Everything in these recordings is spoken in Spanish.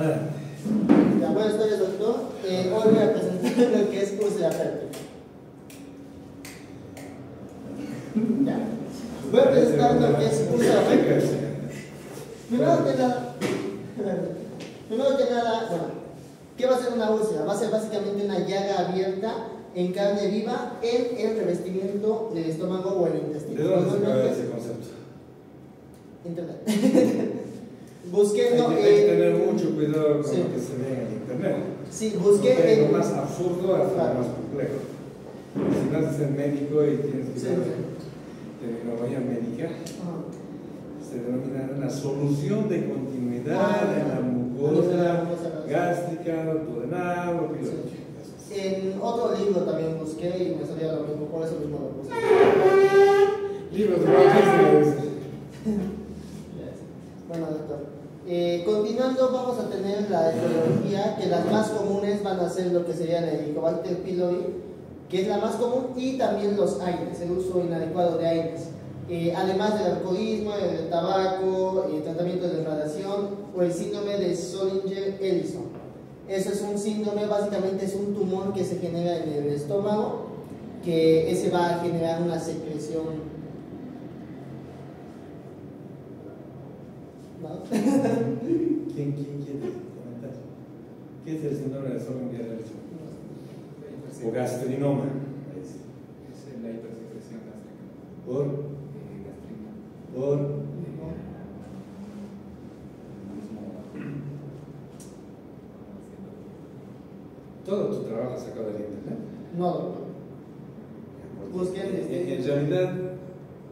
Adelante. Buenas tardes, doctor. Hoy voy a presentar lo que es úlcera péptica. Ya. Voy a presentar lo que es úlcera péptica. Primero que nada, bueno, ¿qué va a ser una úlcera? Va a ser básicamente una llaga abierta en carne viva en el revestimiento del estómago o el intestino. ¿De dónde se acaba ese concepto? Internet. Busqué, no, hay que tener mucho cuidado con sí, lo que se ve en internet. Sí, busqué de lo en más absurdo hasta lo más complejo. Si vas a ser médico y tienes que saber terminología médica, se denomina una solución de continuidad en la mucosa gástrica, duodenal o pilórica. En otro libro también busqué y me salía lo mismo, por eso mismo lo puse. Libros de Rochester. Bueno, doctor. Continuando, vamos a tener la etiología, que las más comunes van a ser lo que sería el Helicobacter pylori, que es la más común, y también los AINES, el uso inadecuado de AINES. Además del alcoholismo, el tabaco, el tratamiento de radiación o el síndrome de Zollinger-Ellison. Eso es un síndrome, básicamente es un tumor que se genera en el estómago, que ese va a generar una secreción. ¿No? ¿Quién quiere comentar? ¿Qué es el síndrome de Zollinger-Ellison? O gastrinoma. Es la hipersecreción gástrica. ¿Por? Gastrina. ¿Por? Todo tu trabajo sacado del internet. No, doctor. En realidad,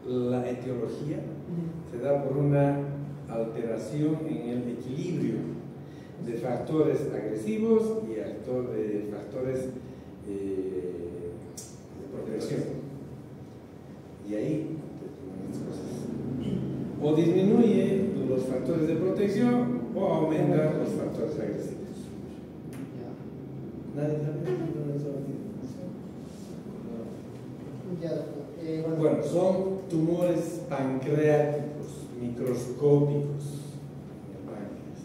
la etiología se da por una alteración en el equilibrio de factores agresivos y de factores de protección. Y ahí o disminuye los factores de protección o aumenta los factores agresivos. ¿Nadie sabe? Bueno, son tumores pancreáticos microscópicos en el páncreas.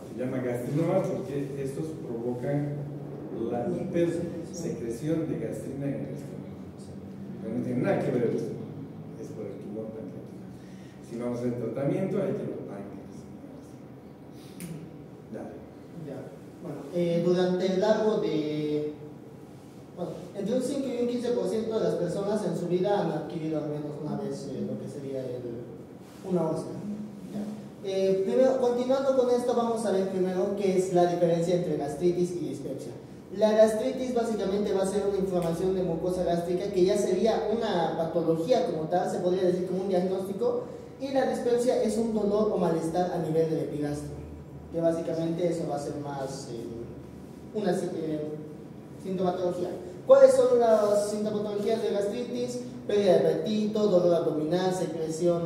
Se llama gastrinomas porque estos provocan la hipersecreción de gastrina en el estómago. Pero no tiene nada que ver el estómago, es por el tumor pancreático. Si vamos a hacer tratamiento, hay que los páncreas. Dale. Ya. Bueno, durante el largo de... Bueno, entre un 5 y un 15% de las personas en su vida han adquirido al menos una vez lo que sería una úlcera. Primero, continuando con esto, vamos a ver primero qué es la diferencia entre gastritis y dispepsia. La gastritis básicamente va a ser una inflamación de mucosa gástrica que ya sería una patología como tal, se podría decir como un diagnóstico, y la dispepsia es un dolor o malestar a nivel del epigastrio, que básicamente eso va a ser más una sintomatología. ¿Cuáles son las sintomatologías de gastritis? Pérdida de apetito, dolor abdominal, secreción,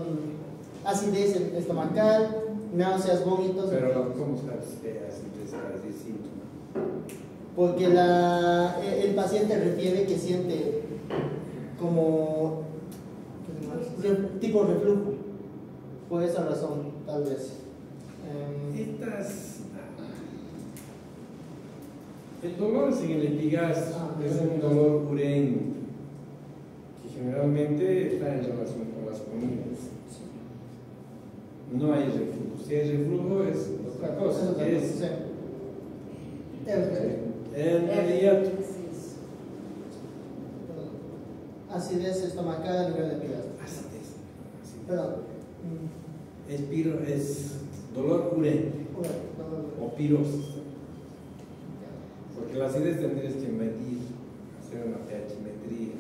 acidez estomacal, náuseas, vómitos. Pero ¿cómo sabes que acidez es síntoma? Porque el paciente refiere que siente como tipo reflujo. Por esa razón, tal vez. El dolor en el epigastrio es un dolor urémico que generalmente está en relación con las comidas. No hay reflujo. Si hay reflujo es otra cosa. Es el hiato. Acidez estomacal a nivel de epigastrio. Acidez. Perdón. Es dolor urémico o pirosis. Porque la acidez tendrías que medir, hacer una pHmetría,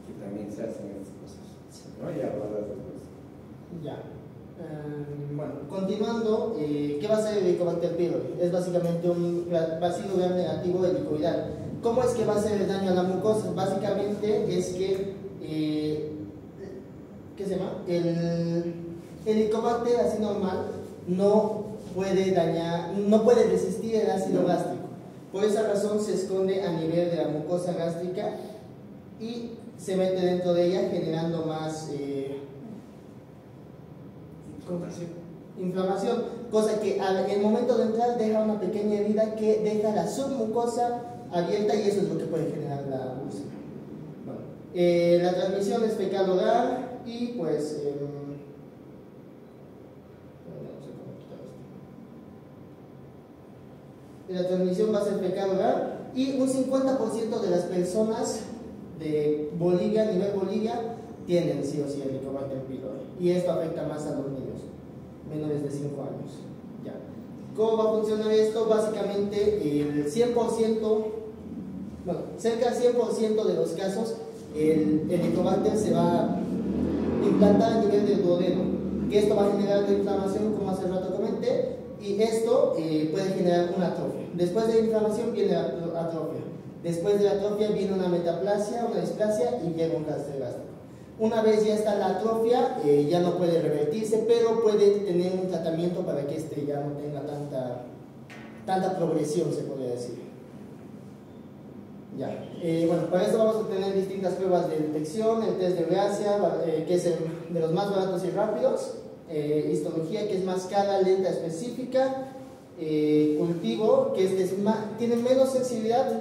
que también se hacen estas cosas. ¿No? Y hablar de cosas. Ya. Bueno, continuando, ¿qué va a ser el Helicobacter pylori? Es básicamente un bacilo gram negativo helicoidal. ¿Cómo es que va a hacer el daño a la mucosa? Básicamente es que, ¿qué se llama? El Helicobacter así normal no puede dañar, no puede resistir el ácido gástrico. Por esa razón se esconde a nivel de la mucosa gástrica y se mete dentro de ella generando más inflamación. inflamación, cosa que en el momento de entrar deja una pequeña herida que deja la submucosa abierta y eso es lo que puede generar la úlcera. Bueno, la transmisión es fecal oral y pues la transmisión va a ser fecal oral y un 50% de las personas de Bolivia, a nivel Bolivia, tienen sí o sí Helicobacter pylori y esto afecta más a los niños menores de 5 años. Ya. ¿Cómo va a funcionar esto? Básicamente el 100%, bueno, cerca del 100% de los casos el Helicobacter se va a implantar a nivel del duodeno, que esto va a generar una inflamación como hace rato comenté y esto puede generar una atrofia. Después de la inflamación viene la atrofia. Después de la atrofia viene una metaplasia, una displasia y llega un cáncer gástrico. Una vez ya está la atrofia, ya no puede revertirse, pero puede tener un tratamiento para que este ya no tenga tanta progresión, se podría decir. Ya. Bueno, para esto vamos a tener distintas pruebas de detección, el test de Gracia, que es de los más baratos y rápidos, histología, que es más cara, lenta, específica, cultivo, que tiene menos sensibilidad,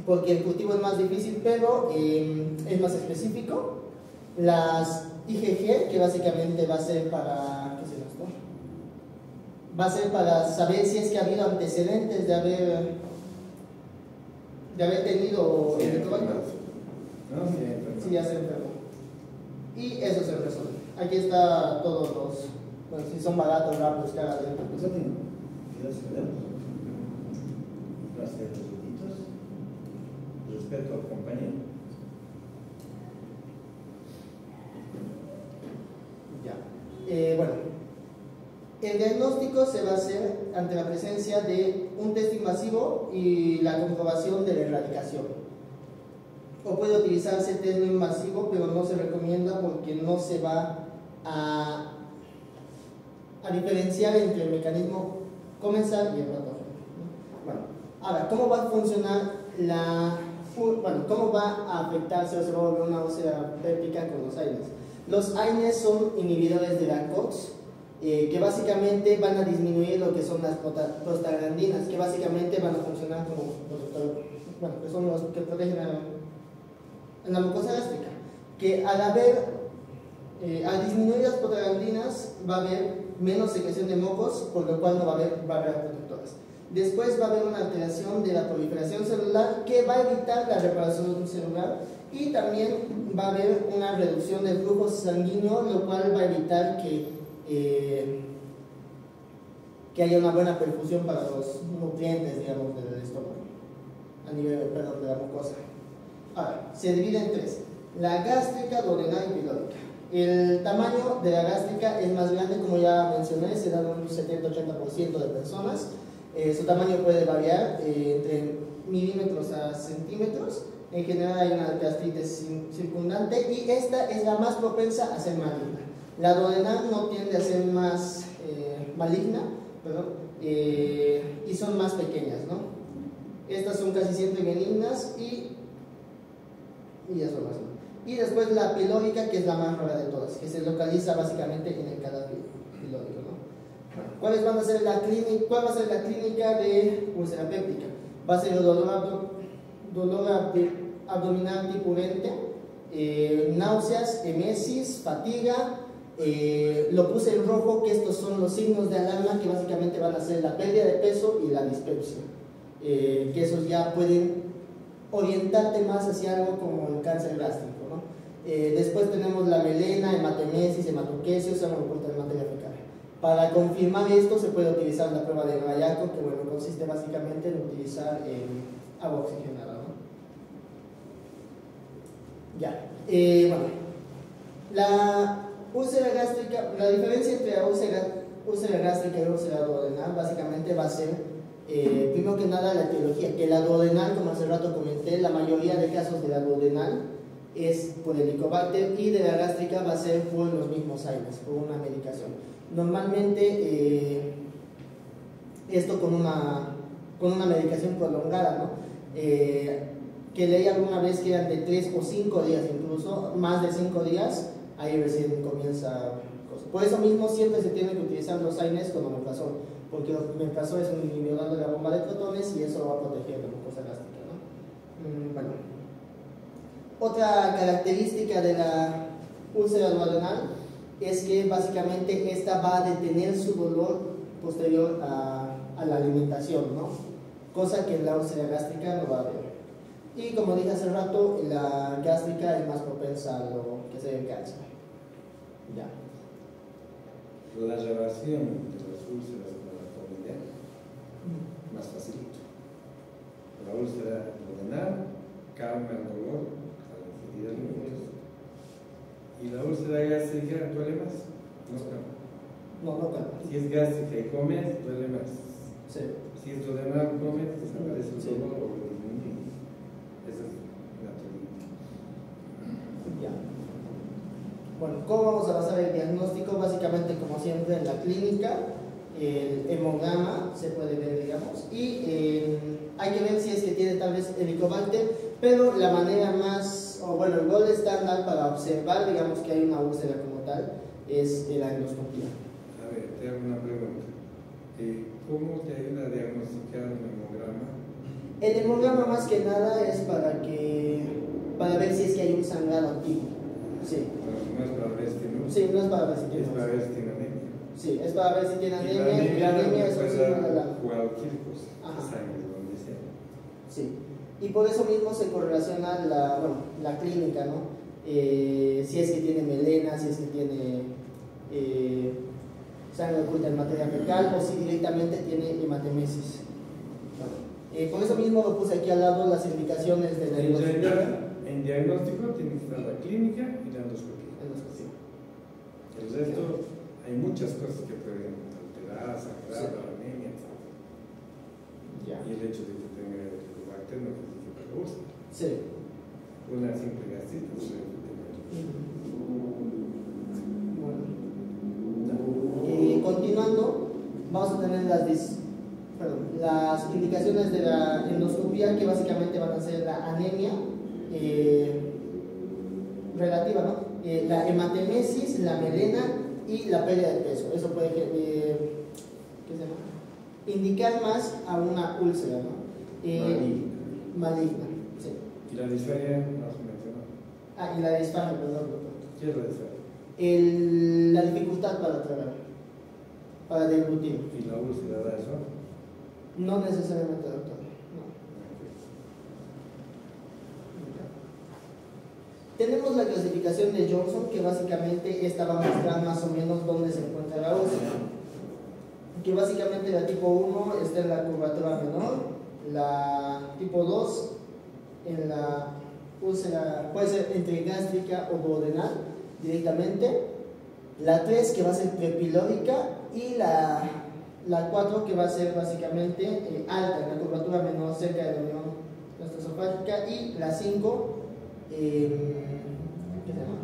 porque el cultivo es más difícil, pero es más específico. Las IgG, que básicamente va a ser para, ¿qué es esto? Va a ser para saber si es que ha habido antecedentes de haber tenido el Helicobacter. No, Sí, ya se enfermó. Y eso se resuelve. Aquí está todos los, bueno, si son baratos, rápidos, que hagan dentro. Pues aquí, ¿quieres ver? Gracias, resultitos. Respeto al compañero. Ya. Bueno, el diagnóstico se va a hacer ante la presencia de un test invasivo y la comprobación de la erradicación. O puede utilizarse test no invasivo, pero no se recomienda porque no se va a diferenciar entre el mecanismo comensal y el patógeno. Bueno, ahora, ¿cómo va a funcionar cómo va a afectarse o se va a volver una úlcera péptica con los AINES? Los AINES son inhibidores de la COX, que básicamente van a disminuir lo que son las prostaglandinas, que básicamente van a funcionar como que son los que protegen en la mucosa gástrica, que al disminuir las prostaglandinas va a haber menos secreción de mocos, por lo cual no va a haber barreras protectoras. Después va a haber una alteración de la proliferación celular que va a evitar la reparación celular y también va a haber una reducción del flujo sanguíneo, lo cual va a evitar que haya una buena perfusión para los nutrientes, digamos, del estómago, a nivel, perdón, de la mucosa. Ahora, se divide en tres: la gástrica, duodenal y pilórica. El tamaño de la gástrica es más grande, como ya mencioné, se da en un 70-80% de personas. Su tamaño puede variar entre milímetros a centímetros. En general hay una gastritis circundante y esta es la más propensa a ser maligna. La duodenal no tiende a ser más maligna, y son más pequeñas, ¿no? Estas son casi siempre benignas y eso más, ¿no? Y después la pilórica, que es la más rara de todas, que se localiza básicamente en el canal pilórico, ¿no? ¿Cuál va a ser la clínica de úlcera péptica? Va a ser el dolor abdominal tipurente, náuseas, emesis, fatiga. Lo puse en rojo, que estos son los signos de alarma que básicamente van a ser la pérdida de peso y la dispepsia, que esos ya pueden orientarte más hacia algo como el cáncer gástrico, ¿no? Después tenemos la melena, hematemesis, hematoquesios, hematoporta de materia fecal. Para confirmar esto se puede utilizar la prueba de Rayaco, que bueno, consiste básicamente en utilizar agua oxigenada, ¿no? Ya. Bueno, la úlcera gástrica, la diferencia entre la úlcera gástrica y la úlcera duodenal básicamente va a ser, primero que nada, la etiología, que la duodenal, como hace rato comenté, la mayoría de casos de la duodenal es por Helicobacter y de la gástrica va a ser por los mismos AINES, por una medicación. Normalmente esto con una medicación prolongada, ¿no? Que leí alguna vez que eran de 3 o 5 días, incluso más de 5 días, ahí recién comienza gástricos. Por eso mismo siempre se tiene que utilizar los AINES con omeprazol, porque el omeprazol es un inhibidor de la bomba de protones y eso va a proteger la mucosa gástrica, ¿no? Bueno. Otra característica de la úlcera duodenal es que básicamente esta va a detener su dolor posterior a la alimentación, ¿no? Cosa que en la úlcera gástrica no va a haber. Y como dije hace rato, la gástrica es más propensa a lo que sea el cáncer. Ya. La relación de las úlceras con la comida, más facilito. La úlcera duodenal calma el dolor al ingerir alimentos. Y la úlcera gástrica duele más, no calma. No calma. Si es gástrica y comes, duele más. Sí. Si es duodenal, comes, desaparece el Sí. dolor o lo disminuye. Esa es la teoría. Ya. Bueno, ¿cómo vamos a basar el diagnóstico? Básicamente, como siempre, en la clínica, el hemograma se puede ver, digamos, y hay que ver si es que tiene tal vez helicobacter, pero la manera más, o bueno, el gol estándar para observar, digamos, que hay una úlcera como tal, es la endoscopía. A ver, te hago una pregunta. ¿Cómo te ayuda a diagnosticar un hemograma? El hemograma más que nada es para ver si es que hay un sangrado activo. Sí. No es para ver si tiene úlcera. Sí, no es para ver si tiene Es para úlcera. ver si tiene anemia. Sí, es para ver si tiene Y anemia. Y la anemia es un puede signo de dar la... cualquier cosa, Ajá. sangre, donde sea. Sí. Y por eso mismo se correlaciona la clínica, ¿no? Si es que tiene melena, si es que tiene sangre oculta en materia fecal o si directamente tiene hematemesis. Bueno, por eso mismo lo puse aquí al lado las indicaciones de la endoscopía. En diagnóstico tiene que estar la clínica y la endoscopía. Endoscopía. El resto, hay muchas cosas que pueden alterar, sangrar, Sí. la anemia, etc. Ya. Y el hecho de que tenga helicobacter no significa que úlcera. Sí. Una simple gastritis puede tener. Bueno. Continuando, vamos a tener las indicaciones de la endoscopía, que básicamente van a ser la anemia relativa, ¿no? La hematemesis, la melena y la pérdida de peso. Eso puede ¿qué se llama? Indicar más a una úlcera, ¿no? Maligna. Sí. Y la disfagia, no se mencionó. Y la disfagia, perdón, doctor. ¿Qué es la disfagia? La dificultad para tragar, para deglutir. ¿Y la úlcera da eso? No necesariamente, doctor. No. Tenemos la clasificación de Johnson, que básicamente esta va a mostrar más o menos dónde se encuentra la úlcera. Que básicamente la tipo 1 está en la curvatura menor, la tipo 2 en la úlcera, puede ser entre gástrica o duodenal directamente, la 3 que va a ser prepilórica y la 4 que va a ser básicamente alta en la curvatura menor cerca de la unión gastroesofágica y la 5 ¿qué se llama?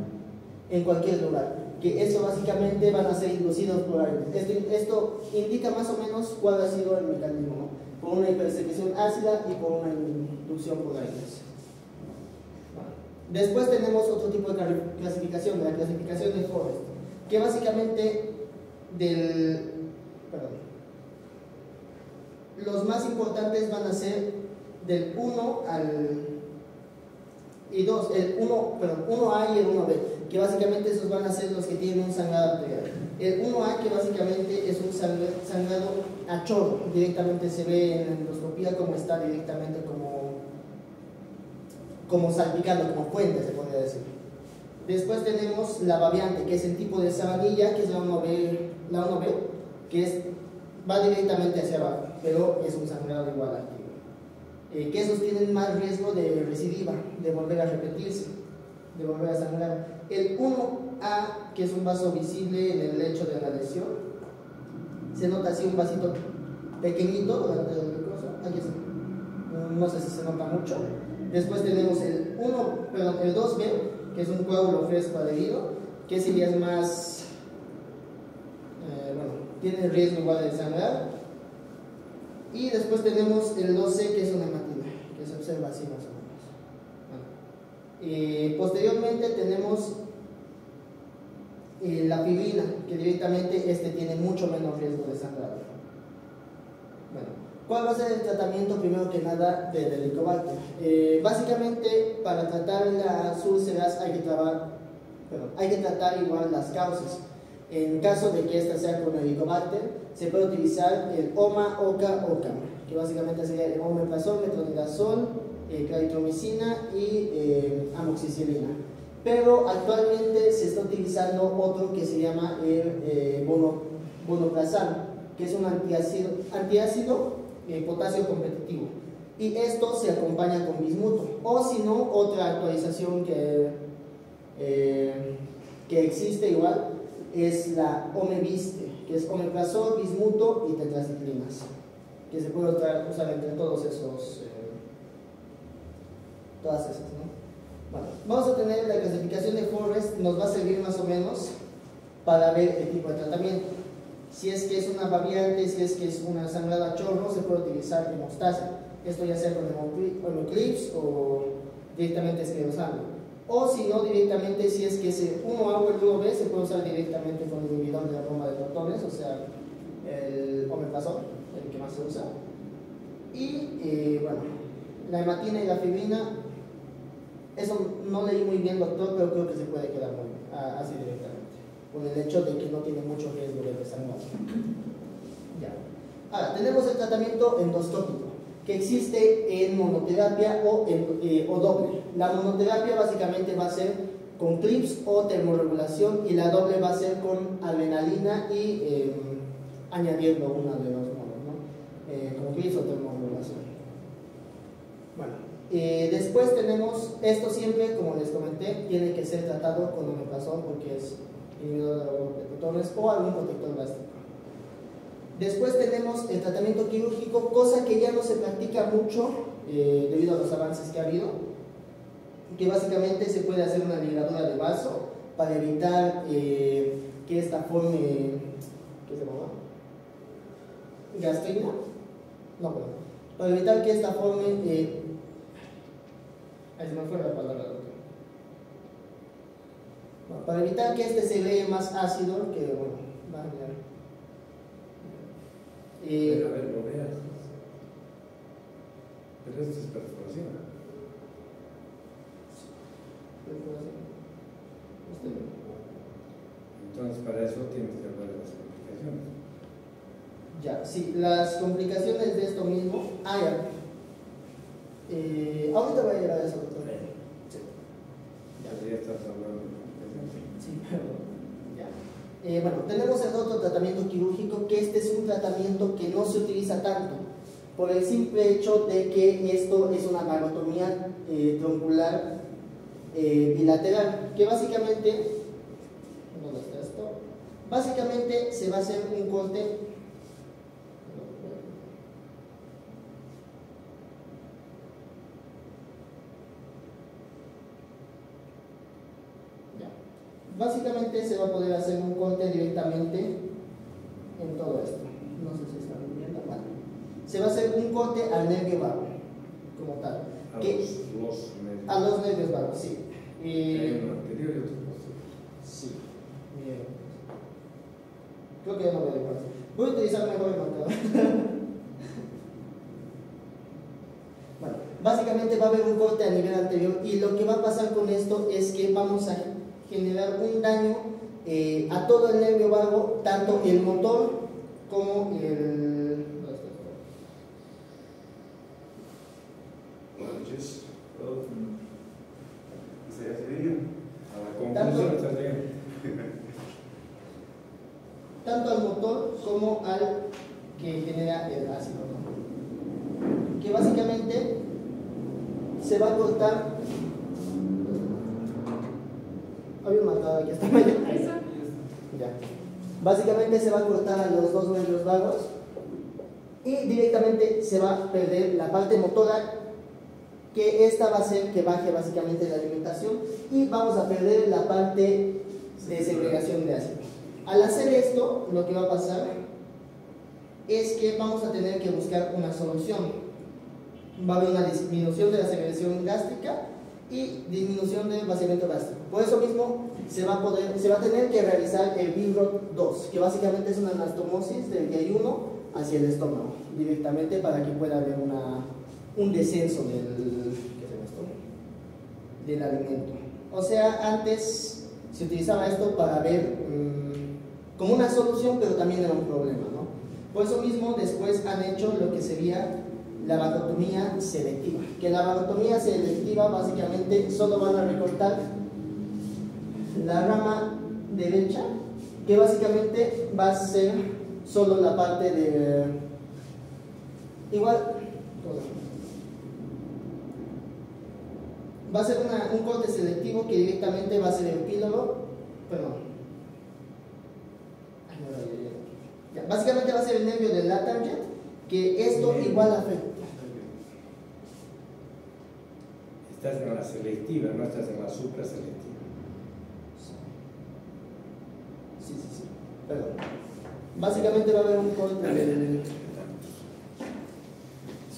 En cualquier lugar, que eso básicamente van a ser inducidos por aire. Esto indica más o menos cuál ha sido el mecanismo, ¿no? Por una hipersecreción ácida y por una inducción por aire. Después tenemos otro tipo de clasificación, la clasificación de Forrest, que básicamente los más importantes van a ser del 1 y 2, el 1A y el 1B, que básicamente esos van a ser los que tienen un sangrado arterial. El 1A, que básicamente es un sangrado a chorro, directamente se ve en la endoscopía como está directamente como salpicando, como fuente, se podría decir. Después tenemos la babeante, que es el tipo de sabanilla, que es la 1B, que va directamente hacia abajo, pero es un sangrado igual activo. Que esos tienen más riesgo de recidiva, de volver a repetirse, de volver a sangrar. El 1A, que es un vaso visible en el lecho de la lesión, se nota así un vasito pequeñito durante el glucoso, aquí está. No sé si se nota mucho. Después tenemos el 2B, que es un coágulo fresco adherido, que ese ya es más, tiene riesgo igual de sangrar. Y después tenemos el 2C, que es una hematina, que se observa así más o menos. Posteriormente tenemos la fibrina, que directamente tiene mucho menos riesgo de sangrado. Bueno, ¿cuál va a ser el tratamiento primero que nada del Helicobacter? Básicamente, para tratar las úlceras hay que tratar igual las causas. En caso de que esta sea con Helicobacter, se puede utilizar el OMA, OCA, OCAM, que básicamente sería el omeprazol, metronidazol, claritromicina y amoxicilina. Pero actualmente se está utilizando otro que se llama vonoprazan, que es un antiácido potasio competitivo. Y esto se acompaña con bismuto. O si no, otra actualización que existe igual es la Omeviste, que es omeprazol, bismuto y tetraciclinas, que se puede usar entre todos esos, todas esas, ¿no? Bueno, vamos a tener la clasificación de Forrest, nos va a servir más o menos para ver el tipo de tratamiento. Si es que es una variante, si es que es una sangrado a chorro, se puede utilizar hemostasia. Esto ya sea con hemoclips o directamente esclerosando. O si no, directamente, si es que es 1A o el 1B, se puede usar directamente con el inhibidor de la bomba de protones, o sea, el omeprazol, el que más se usa. Y bueno, la hematina y la fibrina, eso no leí muy bien, doctor, pero creo que se puede quedar muy así directamente, con el hecho de que no tiene mucho riesgo de desangrado. Ya. Ahora, tenemos el tratamiento endoscópico, que existe en monoterapia o doble. La monoterapia básicamente va a ser con clips o termorregulación, y la doble va a ser con adrenalina y añadiendo una de los modos, ¿no? Con clips o termorregulación. Bueno. Después tenemos, esto siempre, como les comenté, tiene que ser tratado con omeprazol porque es inhibidor de la bomba de protones o algún protector gástrico. Después tenemos el tratamiento quirúrgico, cosa que ya no se practica mucho debido a los avances que ha habido, que básicamente se puede hacer una ligadura de vaso para evitar que esta forme, ¿qué se llama? Gastrina. No, perdón. Para evitar que esta forme ahí se me fue la palabra, doctor. Bueno, para evitar que se vea más ácido, que bueno, va a mirar. Pero a ver, lo veas. Pero esto es perforación. Entonces, para eso tienes que hablar de las complicaciones. Ya, sí, las complicaciones de esto mismo. Ya. Ahorita voy a llegar a eso, doctor. Sí. Ya estás hablando de complicaciones. Sí, pero ya. Bueno, tenemos el otro tratamiento quirúrgico, que es un tratamiento que no se utiliza tanto, por el simple hecho de que esto es una vagotomía troncular bilateral, que básicamente, ¿dónde está esto? Básicamente se va a hacer un corte. Básicamente se va a poder hacer un corte directamente en todo esto. No sé si están viendo. Bueno, se va a hacer un corte al nervio vago, como tal. A los nervios vagos, sí. Hay uno anterior y otro posterior. Sí. Bien. Creo que ya no voy a dejar. Voy a utilizar mejor el marcador. Bueno, básicamente va a haber un corte a nivel anterior, y lo que va a pasar con esto es que vamos a generar un daño a todo el nervio vago, tanto el motor como el... Buenas noches. ¿Se hace bien? A la conclusión está bien. Tanto al motor como al que genera el ácido, ¿no? Que básicamente se va a cortar. Había un marcador aquí hasta mañana. Ya. Básicamente se va a cortar a los dos nervios vagos y directamente se va a perder la parte motora, que esta va a hacer que baje básicamente la alimentación, y vamos a perder la parte de segregación de ácido. Al hacer esto, lo que va a pasar es que vamos a tener que buscar una solución. Va a haber una disminución de la segregación gástrica y disminución del vaciamiento gástrico. Por eso mismo se va a tener que realizar el BIROT 2, que básicamente es una anastomosis del yayuno hacia el estómago, directamente para que pueda haber un descenso del alimento. O sea, antes se utilizaba esto para ver como una solución, pero también era un problema, ¿no? Por eso mismo después han hecho lo que sería la vagotomía selectiva, que la vagotomía selectiva básicamente solo van a recortar la rama derecha, que básicamente va a ser solo la parte de igual va a ser un corte selectivo que directamente va a ser el píloro, perdón. Ya, básicamente va a ser el nervio del Latarjet, que esto igual afecta. Estás en la selectiva, no estás en la supraselectiva. Sí. Perdón. Básicamente va a haber un corte.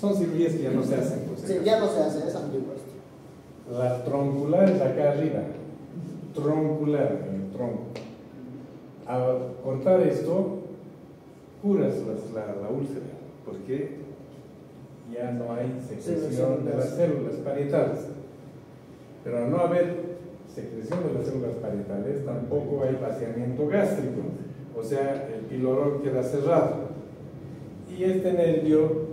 Son cirugías que ya no se hacen. Pues, sí, ya no se hace, es antiguo esto. La troncular es acá arriba. Troncular, en el tronco. Al cortar esto, curas la úlcera, porque ya no hay secreción de las células parietales. Pero al no haber secreción de las células parietales, tampoco hay vaciamiento gástrico, o sea, el píloro queda cerrado. Y este nervio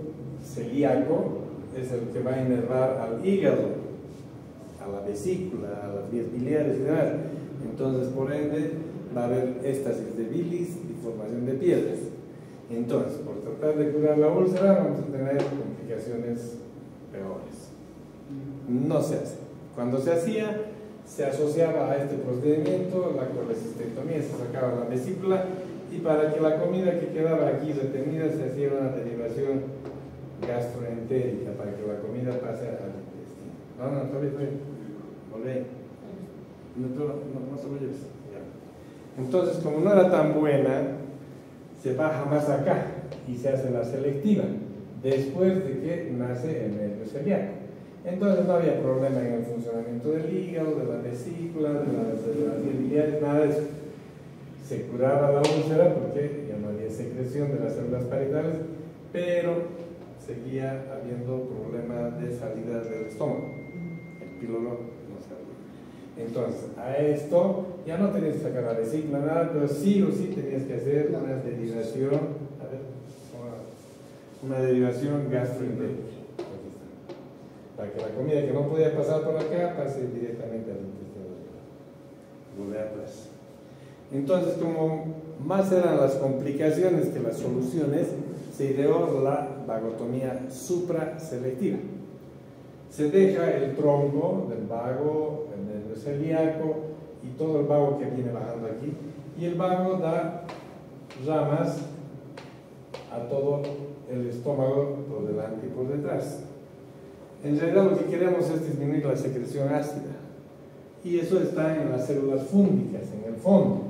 celíaco es el que va a inervar al hígado, a la vesícula, a las vías biliares y demás. Entonces, por ende, va a haber éstasis de bilis y formación de piedras. Entonces, por tratar de curar la úlcera, vamos a tener complicaciones peores. No se hace. Cuando se hacía, se asociaba a este procedimiento la colecistectomía, se sacaba la vesícula y para que la comida que quedaba aquí retenida se hacía una derivación gastroentérica para que la comida pase al intestino. No, todavía. Volvé. No se lo lleves. Ya. Entonces, como no era tan buena, se baja más acá y se hace la selectiva después de que nace el nervio celíaco. Entonces no había problema en el funcionamiento del hígado, de la vesícula, de las vías biliares, nada de eso. Se curaba la úlcera porque ya no había secreción de las células parietales, pero seguía habiendo problemas de salida del estómago. El píloro no salía. Entonces, a esto ya no tenías que sacar la vesícula, nada, pero sí o sí tenías que hacer una derivación, una derivación gastroentérica. Para que la comida que no podía pasar por acá pase directamente al intestino atrás. Entonces, como más eran las complicaciones que las soluciones, se ideó la vagotomía supraselectiva. Se deja el tronco del vago, el nervio celíaco y todo el vago que viene bajando aquí, y el vago da ramas a todo el estómago por delante y por detrás. En realidad lo que queremos es disminuir la secreción ácida y eso está en las células fúngicas, en el fondo.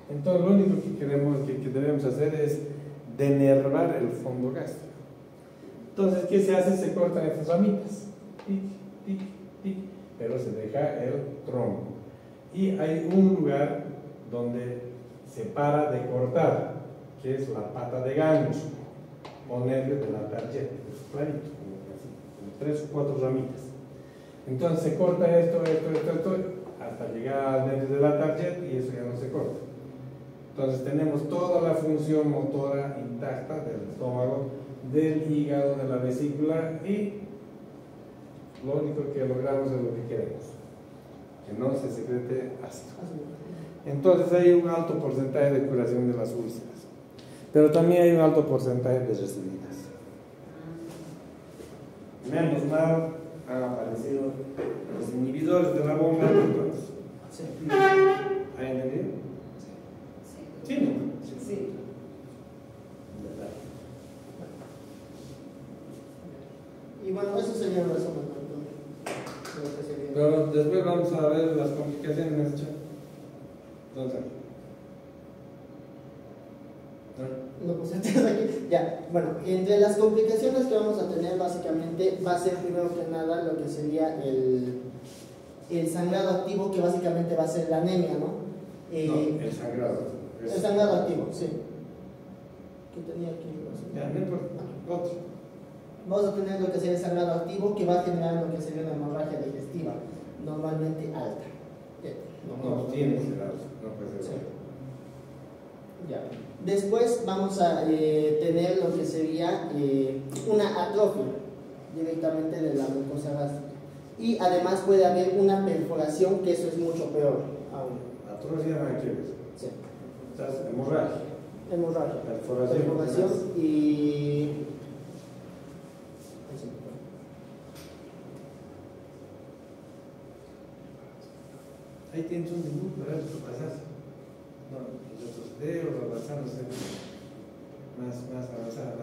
Entonces lo único que debemos hacer es denervar el fondo gástrico. Entonces, ¿qué se hace? Se cortan estas ramitas, pero se deja el tronco. Y hay un lugar donde se para de cortar, que es la pata de gancho o nervio de la tarjeta, es clarito. 3 o 4 ramitas. Entonces se corta esto, hasta llegar al nervio de la tarjeta y eso ya no se corta. Entonces tenemos toda la función motora intacta del estómago, del hígado, de la vesícula y lo único que logramos es lo que queremos, que no se secrete ácido. Entonces hay un alto porcentaje de curación de las úlceras, pero también hay un alto porcentaje de recidivas. Menos mal han aparecido los inhibidores de la bomba de protones. Sí. ¿Ha entendido? Sí. Sí. Y bueno, eso sería el resumen. Pero después vamos a ver las complicaciones. ¿Dónde están? Lo puse aquí. Ya, bueno, entre las complicaciones que vamos a tener básicamente va a ser primero que nada lo que sería el sangrado activo, que básicamente va a ser la anemia, ¿no? No, el sangrado. El sangrado activo, sí. ¿Qué tenía aquí? Ya, no importa. Otro. Vamos a tener lo que sería el sangrado activo, que va a generar lo que sería una hemorragia digestiva, normalmente alta. No, tiene que ser alto, no puede ser Sí. alto. Ya. Después vamos a tener lo que sería una atrofia directamente de la mucosa gástrica. Y además puede haber una perforación, que eso es mucho peor aún. Atrofia no hay que ver. Sí. Estás hemorragia. Hemorragia. Perforación. Y... Ahí tienes un dibujo, ¿verdad? ¿Qué pasas? No, los dedos, avanzar, no sé. Más avanzar.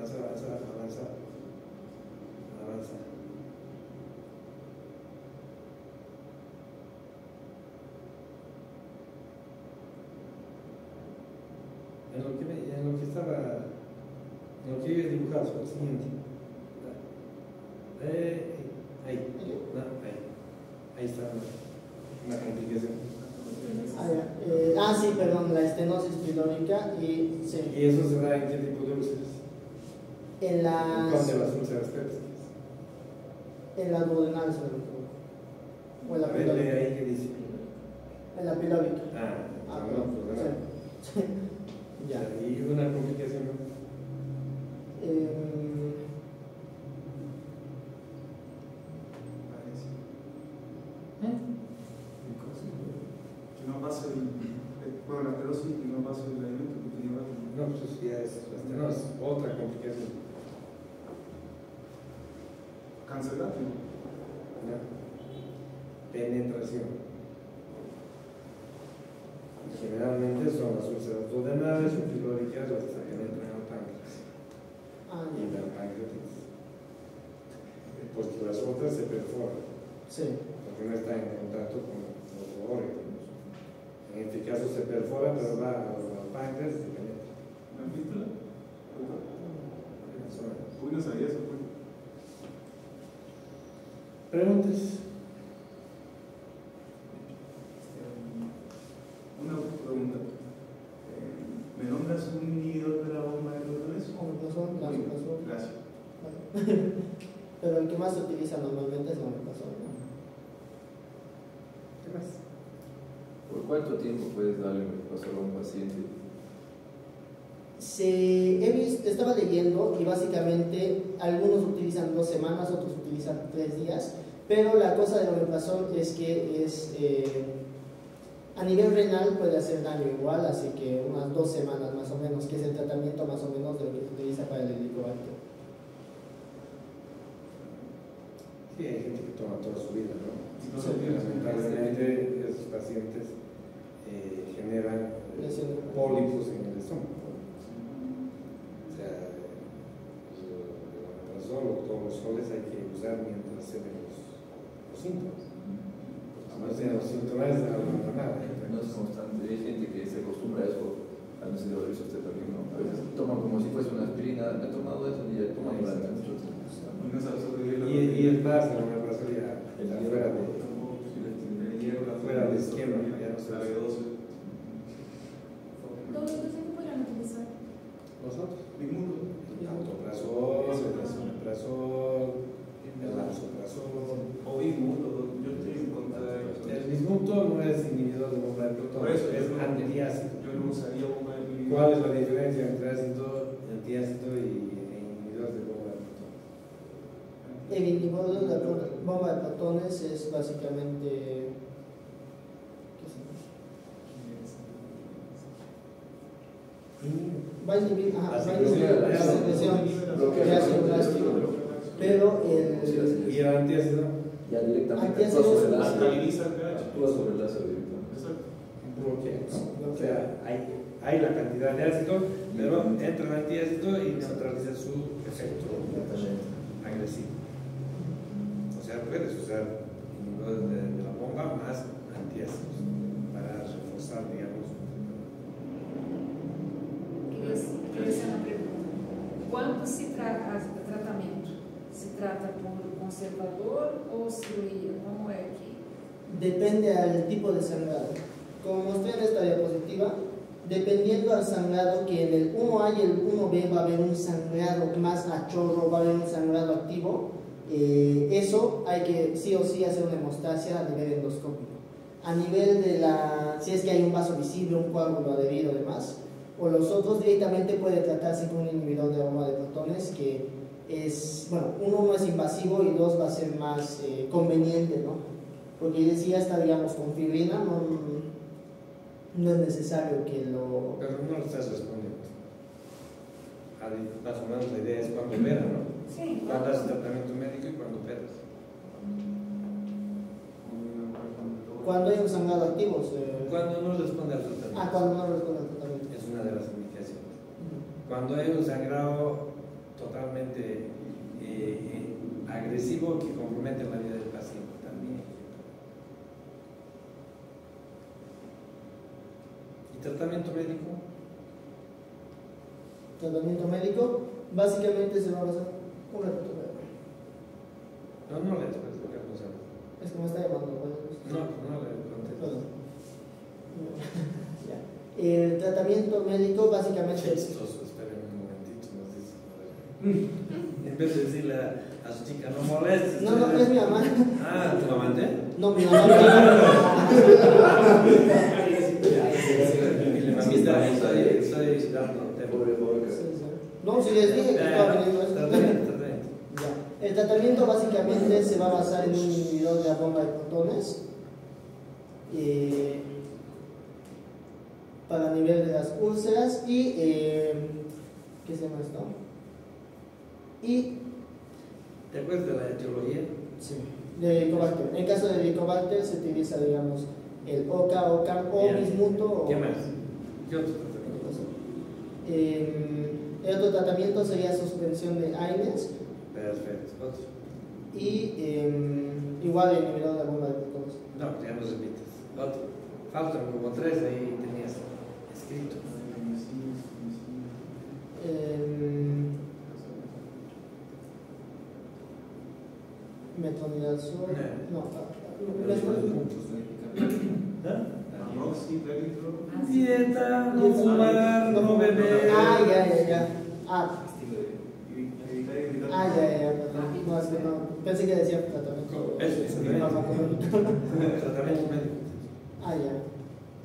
En lo que estaba, en lo que iba a dibujar, fue el siguiente. Ahí. No, ahí está una complicación. Sí, perdón, la estenosis pilórica y sí. ¿Y eso se da en qué tipo de úlceras? En ¿Cuál de las úlceras pépticas? En las duodenales, o en la A ver, pilórica. ahí que dice. En la pilórica. No, pues nada. Sí. Ya. Y una complicación. Que no pase la aterosis y no pase el alimento que te lleva. No, pues ya es otra complicación. Cancelatio. ¿No? Penetración. Generalmente son las úlceras duodenales o pilóricas las que penetran al páncreas y la pancreatitis. Porque las otras se perforan. Sí. Porque no están en contacto con los órganos. En este caso se perfora, pero va al páncreas y se penetra. ¿La fístula? Eso es. Uy, no sabía eso. ¿Preguntas? Una pregunta. ¿Me nombras un inhibidor de la bomba de Lorentz? Omeprazol. Gracias. Pero el que más se utiliza normalmente es el omeprazol, ¿no? ¿Qué más? ¿Por cuánto tiempo puedes darle omeprazol a un paciente? Estaba leyendo y básicamente algunos utilizan 2 semanas, otros utilizan 3 días, pero la cosa del omeprazol es que a nivel renal puede hacer daño igual, así que unas 2 semanas más o menos, que es el tratamiento más o menos de lo que se utiliza para el helicobacter. Sí, hay gente que toma toda su vida, ¿no? Sí. Lamentablemente esos pacientes generan pólipos en el estómago. O sea, el omeprazol o todos los soles hay que usar mientras se ven los síntomas. No sean los síntomas de nada. No es constante. Hay gente que se acostumbra a eso al necesario también, ¿no? A veces toman como si fuese una aspirina. Me he tomado eso y ya toman durante mucho tiempo. Y es más, el omeprazol ya fuera de esquema, ya no se ve. ¿Dónde se podrían utilizar? ¿Nosotros? Ningún. El autoprazol, el esomeprazol, el lansoprazol. O Bismuto, yo estoy en contra de eso. El bismuto no es inhibidor de bomba de protón, Por eso, es yo no- antiácido. Yo no usaría bomba de inhibidor. ¿Cuál es la diferencia entre antiácido y inhibidor de bomba de protón? El inhibidor de la bomba de protones es básicamente... Va a inhibir, La va a secreción inhibir la secreción de ácido gástrico, pero ¿Y el antiácido? Ya directamente Antiácido actúa sobre el ácido. Alcaliniza el pH. Actúa sobre el ácido directamente. Exacto. Bloquea. O sea, hay la cantidad de ácido, pero entra el antiácido y neutraliza su efecto agresivo. O sea, puedes usar inhibidores de la bomba más antiácidos para reforzar, digamos. Queria ser uma pergunta. Quando se trata tratamento, se trata por conservador ou cirurgia? Como é que Depende al tipo de sangrado. Como mostré en esta diapositiva, dependiendo al sangrado, que en el 1A y el 1B va a haber un sangrado más a chorro, va a haber un sangrado activo, eso hay que sí o sí hacer una hemostasia a nivel endoscópico. A nivel de si es que hay un vaso visible, un coágulo adherido, demás, o los otros directamente puede tratarse con un inhibidor de bomba de protones, que es, bueno, uno no es invasivo y dos va a ser más conveniente, ¿no? Porque si ya está, digamos, con fibrina, no es necesario que lo... Pero no lo estás respondiendo. Más o menos la idea es cuando opera, ¿no? Sí. Cuando haces tratamiento médico y cuando operas. Cuando hay un sangrado activo. Cuando no responde al tratamiento. Cuando no responde al tratamiento. Es una de las indicaciones. Cuando hay un sangrado totalmente agresivo que compromete la vida del paciente también. ¿Y tratamiento médico? Tratamiento médico, básicamente se va a basar una tutora. No le después de otra cosa. Es que me está llamando. Bueno, No le contestes. perdón. Ya. El tratamiento médico básicamente... Chistoso, esperen un momentito, nos dice. En vez de decirle a su chica, no molestes. No, es mi mamá. Ah, ¿tu amante? No, mi mamá. Y le mamita, estoy dando. Pobre. No, si les dije que estaba veniendo esto. Tratamiento. Ya. El tratamiento básicamente se va a basar en un inhibidor de la bomba de protones para nivel de las úlceras y ¿qué se llama esto? Y ¿Te acuerdas de la etiología? sí, de Helicobacter. En caso de Helicobacter se utiliza, digamos, el OCA, OCAM o Bien. bismuto. ¿Qué más? ¿Qué otro tratamiento? El otro tratamiento sería suspensión de AINES Perfecto. Otro. y igual el inhibidor de la bomba de protones. No, ya no repites. Otro. Faltan como 3 ahí tenías escrito. Metronidazol. No. Dieta, no fumar, no beber. Ya. Ya. Ah, No, es que no. Pensé que decía tratamiento. Eso, tratamiento médico. Ya.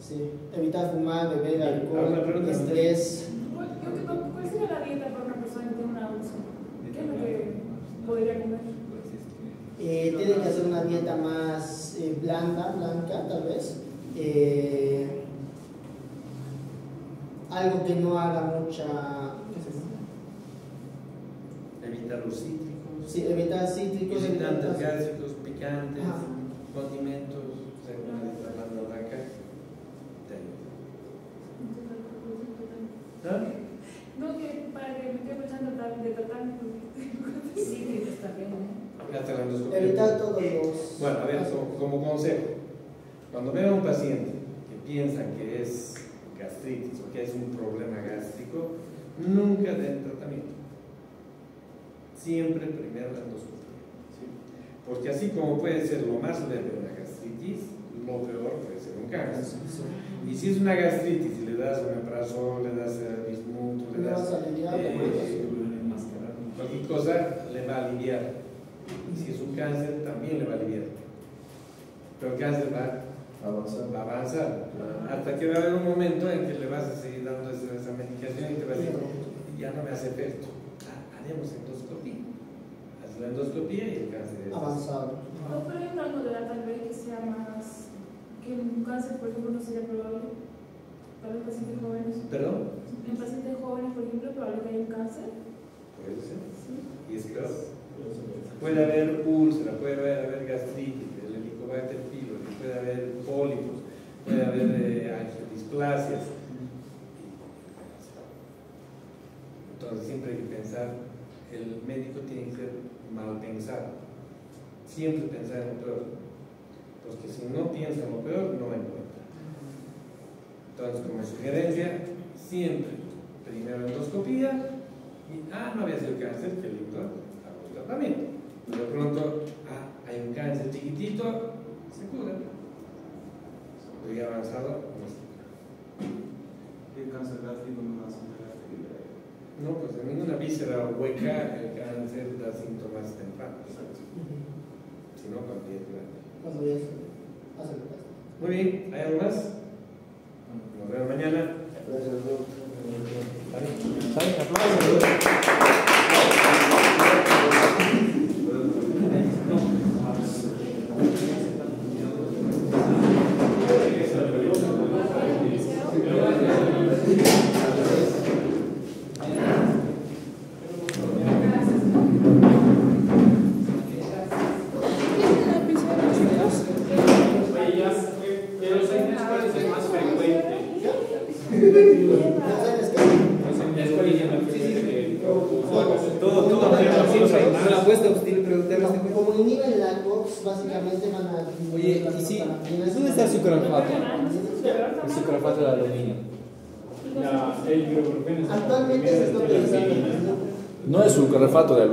Sí. Evitar fumar, beber, Ahora, alcohol, pero- estrés. ¿Cuál sería la dieta para una persona que tiene una úlcera? ¿Qué es lo que podría comer? Tiene que hacer una dieta más blanca tal vez. Algo que no haga mucha. ¿Qué es eso? Evitar los cítricos. Sí, evitar cítricos, Irritantes gástricos, picantes, Ajá. condimentos, según la dieta blanda blanca. No, que para que me esté pensando de tratarme sí, está bien, ¿eh? Hasta la endoscopia. Evitar todos los. Bueno, a ver, como consejo, cuando vean a un paciente que piensan que es gastritis o que es un problema gástrico, nunca den tratamiento. Siempre primero la endoscopia. Porque así como puede ser lo más leve una gastritis, lo peor puede ser un cáncer. Y si es una gastritis y le das omeprazol, le das bismuto, le das cualquier cosa, le va a aliviar. Y si es un cáncer, también le va a aliviar. Pero el cáncer va a avanzar. Hasta que va a haber un momento en que le vas a seguir dando esa medicación y te va a decir, ya no me hace efecto. Haremos endoscopía. Haz la endoscopía y el cáncer es Avanzado. No, pero hay un rango de edad tal vez que sea más, que un cáncer, por ejemplo, no sería probable para los pacientes jóvenes. ¿Perdón? En pacientes jóvenes, por ejemplo, es probable que haya un cáncer. Puede ser. Sí. Y es claro. Puede haber úlcera, puede haber gastritis, el Helicobacter pylori, puede haber pólipos, puede haber angiodisplasias. Entonces siempre hay que pensar, el médico tiene que ser mal pensado. Siempre pensar en lo peor. Porque si no piensa en lo peor, no encuentra. Entonces, como sugerencia, siempre primero endoscopía y, no había sido cáncer, qué lindo, hago el tratamiento. Pero de pronto, hay un cáncer chiquitito, se cura. pero ya avanzado, no sé. ¿Qué cáncer gástrico no hace una gastritis? No, pues en ninguna víscera hueca el cáncer da síntomas tempranos. Si no, cuando ya es grande. Cuando ya se hace el caso. Muy bien, ¿hay algo más? Nos vemos mañana. Gracias, doctor. ¿Sale? Aplausos. Como inhiben la COX, básicamente van a disminuir Oye, las y sí, proteínas. ¿dónde está el sucralfato? El sucralfato de aluminio. El ibuprofeno es Actualmente se está utilizando. No es sucralfato de